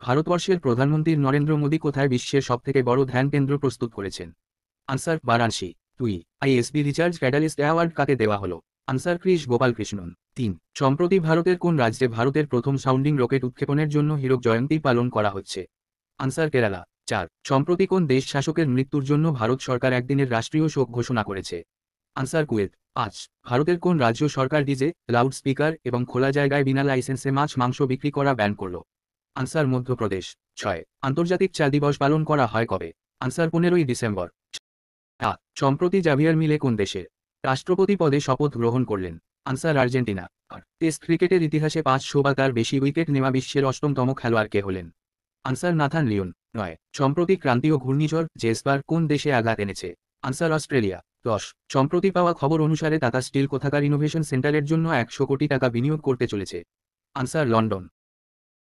ভারতবর্ষের প্রধানমন্ত্রী নরেন্দ্র মোদী কোথায় বিশ্বের সবথেকে বড় ধ্যান কেন্দ্র প্রস্তুত করেছেন? Answer: Varanasi. 2. ISSB recharge catalyst award কাকে দেওয়া হলো? আনসার: ক্রিশ গোপালকৃষ্ণন। 3. সম্প্রতি ভারতের কোন রাজ্যে ভারতের প্রথম সাউন্ডিং রকেট উৎক্ষেপণের জন্য হীরক জয়ন্তী পালন করা হচ্ছে? আনসার: কেরালা। 4. সম্প্রতি কোন দেশ শাসকের মৃত্যুর জন্য ভারত সরকার একদিনের রাষ্ট্রীয় শোক ঘোষণা করেছে? Answer: Kuwait. 5. ভারতের কোন রাজ্য সরকার ডিজে, লাউড স্পিকার এবং খোলা জায়গায় বিনা লাইসেন্সে মাংস বিক্রি করা ব্যান করল? আনসার: মধ্যপ্রদেশ। 6. আন্তর্জাতিক চা দিবস পালন করা হয় কবে? আনসার: 15ই ডিসেম্বর। সম্প্রতি জাভিয়ার মিলে কোন দেশের রাষ্ট্রপতি পদে শপথ গ্রহণ করলেন? Answer: Argentina. টেস্ট ক্রিকেটের ইতিহাসে 500 বা তার বেশি উইকেট নেওয়া বিশ্বের 8তম খেলোয়াড় কে হলেন? Answer: Nathan Leone. 9. সম্প্রতি ক্রান্তীয় ঘূর্ণিঝড় জেসপার কোন দেশে আঘাত এনেছে? Answer: Australia. 10. সম্প্রতি পাওয়া খবর অনুসারে টাটা স্টিল কোথাকার ইনোভেশন সেন্টারের জন্য 100 কোটি টাকা বিনিয়োগ করতে চলেছে? Answer: London.